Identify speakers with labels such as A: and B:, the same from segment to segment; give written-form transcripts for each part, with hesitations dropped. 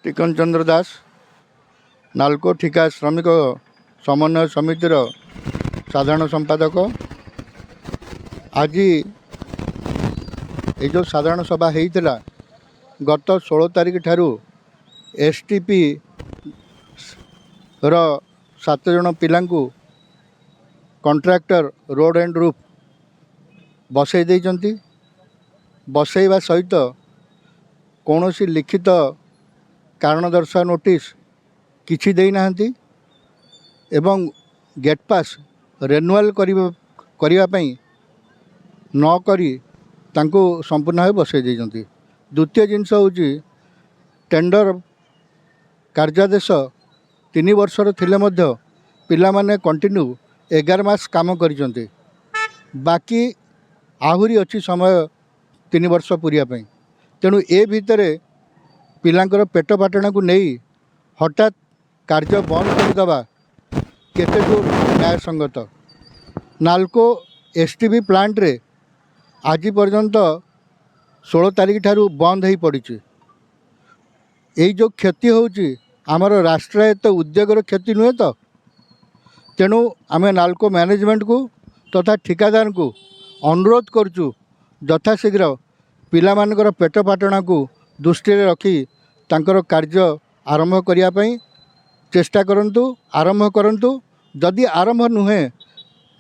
A: Thicken चंद्र दास नालको ठिका श्रमिक समन्वय समितिर साधारण संपादक। आज ये जो साधारण सभा होता गत 16 तारिख ठारू एसटीपी रो 7 जन पिलांकु कॉन्ट्रैक्टर रोड एंड रूफ बसई देइचंती। बसईवा सहित कौन सी लिखित कारण दर्शा नोटिस किछि देई नाहंती एवं गेट पास रेनुअल करिवा पई न करी तांको संपूर्ण भाव बसई देइचंती। द्वितीय जिनस होची टेंडर कार्यादेश 3 वर्षर थिले मध्य पिला माने कंटिन्यू 11 मास काम करिचंती। बाकी आहुरी अच्छी समय 3 वर्ष पूरिया पई। तेणु ए भितरे पिलांकर पेट पाटणा को नहीं हठात कार्य बंद करदेवा केते दूर न्याय संगत। नालको एसटीबी प्लांट रे आज पर्यंत 16 तारिख ठारू बंद हो पड़ी। यही जो क्षति होची आमर राष्ट्रायत्त उद्योगर क्षति नुहे तो। तेणु आम नालको मैनेजमेंट को तथा ठिकादार को अनुरोध करचु यथाशीघ्र पिला मानकर पेट पाटणा को दृष्टि रखी तांकर कार्य आरंभ करिया पई चेष्टा करंतु, आरंभ करंतु। जदि आरंभ नुहे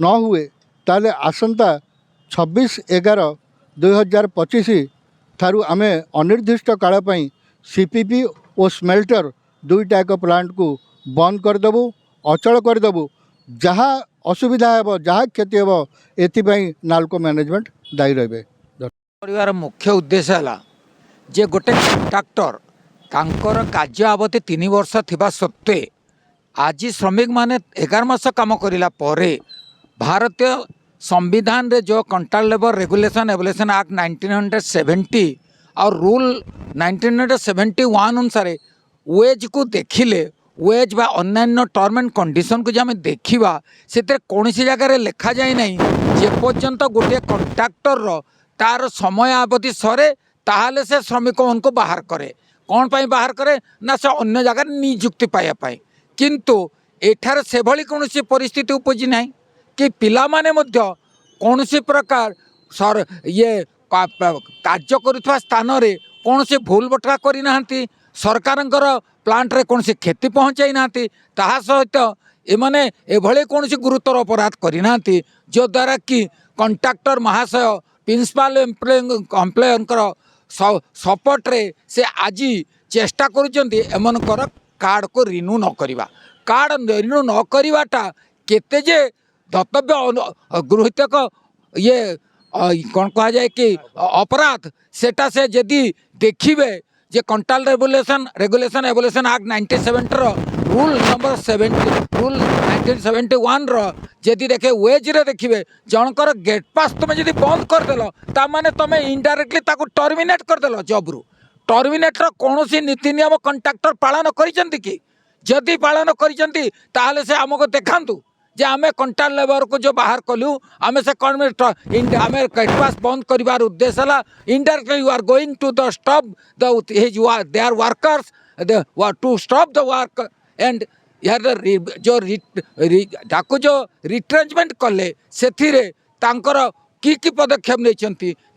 A: न हुए ताले आसंता 26/11/2025 थारु आमे अनिर्दिष्ट काल पई सीपीपी और स्मेल्टर दुईटा एक प्लांट को बंद करदेबू, अचल करदेबू। जहाँ असुविधा है जहाँ क्षति है एथिपाई नालको मैनेजमेंट दायी रहे।
B: परिवार मुख्य उद्देश्य है जे गोटे कॉन्ट्रैक्टर तांकर कार्य अवधि 3 वर्ष थिबा सत्वे आज श्रमिक माने 11 मास काम करिला परे भारतीय संविधान रे जो contract labour regulation evolution act 1970 और रूल 1971 अनुसार वेज को देखिले वेज बा अन्य टर्म एंड कंडीशन को जब देखा से कौन सी जगह लिखा जाए ना जे पर्यंत गोटे कॉन्ट्रैक्टर तार समय अवधि सरे ताहले से श्रमिक उनको बाहर करे। कौन पाई बाहर करे ना से अन्य जगह नियुक्ति पाइबापी। किंतु एठार से भली कौन सी परिस्थिति उपजी ना कि पिला माने मध्य कौन सी प्रकार सर ये कार्य करुवा स्थान रे कौन सी भूल बटका करना सरकारंकर प्लांट रे कौन सी क्षति पहुँचाई ना ताहा सहित एमाने एभले कौन सी गुरुतर अपराध करना जो द्वारा कि कॉन्ट्रैक्टर महाशय प्रिंसिपल एम्प्लॉयर सपोर्ट रे से आज चेष्टा कर कार्ड को रिन्यू न करवा। कार्ड रिन्यू न करवाटा केते जे धतव्य गृहीतक ये कौन कह जाए कि अपराध सेटा से यदि देखिए जे contract regulation evolution act 1970 rule number 70 rule 1971 यदि देखे वेज रे देखिए जनकर गेट पास तुम यदि बंद करदेल ताने तुम इनडायरेक्टली ताको टर्मिनेट करदेल जॉब रु। टर्मिनेटर कौन सी नीति नियम कॉन्ट्रैक्टर पालन करिसेंती कि जदि पालन करिसेंती ताहले से हमको देखांतु जे आमे कॉन्ट्रैक्ट लेबर को जो बाहर कलु आमे से आमे गेट पास बंद करिवार उद्देश्य है indirectly you are going to the stop the there workers to stop the work and यार जो ताको जो रिट्रेंचमेंट कले से तांकर की पदक्षेप नहीं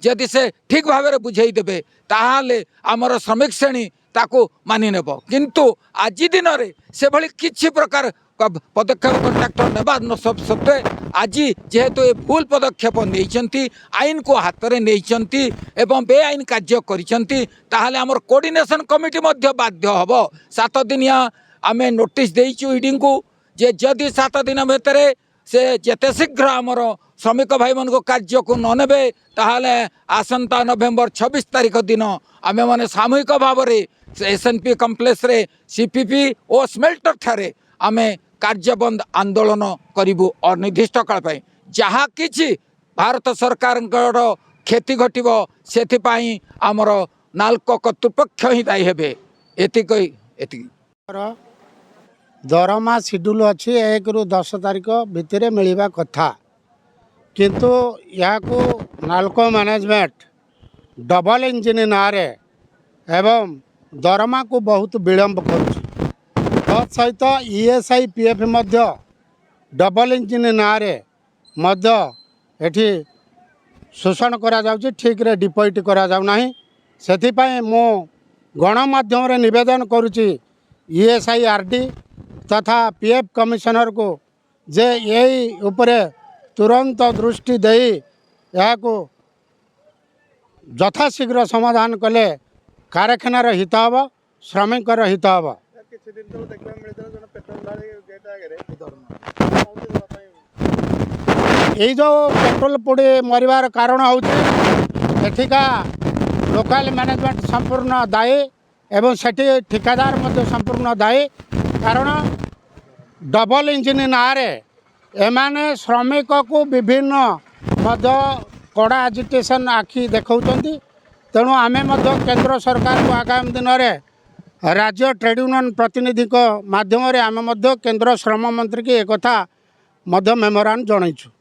B: जदि से ठीक भाव में बुझे देवे ताहले आमर श्रमिक श्रेणी ताको मानि नेब। किंतु आज दिन में से भली किछि प्रकार पदक्षेप कॉन्ट्रैक्टर नेबा सत्वे आज जेहेतु ये भूल पदक्षेप नहीं आईन को हाथ में नहीं एवं बेआईन कार्य करें आमर कोऑर्डिनेशन कमिटी बाध्य हम 7 दिनिया आम नोटिस देइचु ईडी को जे जदि 7 दिन भितर से जेते शीघ्र आमर श्रमिक भाई मान को कार्य को न नेबे ताहले आसंता नवेम्बर 26 तारिख दिन आमे माने सामूहिक भाव में एसएनपी कम्प्लेक्स रे सीपीपी और स्मेल्टर ठारे आमे कार्य बंद आंदोलन करिबु अनिर्दिष्ट काल पाई। जहाँ किछि भारत सरकार क्षति घटिब से आमर नालको कर्तृपक्ष ही दायी हेबे। एति
C: दरमा शेड्यूल अच्छी 1 ରୁ 10 तारिख भितर मिलवा कथा किंतु यहाँ नालको मैनेजमेंट डबल इंजिन ना एवं दरमा को बहुत विलम्ब करुच्ची सहित ईएसआई पीएफ डबल इंजिन ना एठी शोषण करा जाउची ठीक रे डिपॉजिट करा जाउ नाही सेथिपाई मो गणमाध्यम रे निवेदन करुची ईएसआई आरडी तथा पीएफ कमिशनर को जे यही उपरे तुरंत दृष्टि देई या को यथाशीघ्र समाधान कले कारखानार हित हम श्रमिक हित हम ये जो पेट्रोल पोड़ी मरवार कारण होठिका लोकल मैनेजमेंट संपूर्ण दायी एवं सेठी ठिकादार मध्य संपूर्ण दायी कारण डबल इंजिन नारे एमाने श्रमिक को विभिन्न मध्य कड़ा एजिटेशन आखि देखौछंती तेणु आमे मध्य केंद्र सरकार को आगामी दिन में राज्य ट्रेड यूनियन प्रतिनिधि माध्यम आमे मध्य केंद्र श्रम मंत्री की एक मेमोरांडम जनइछु।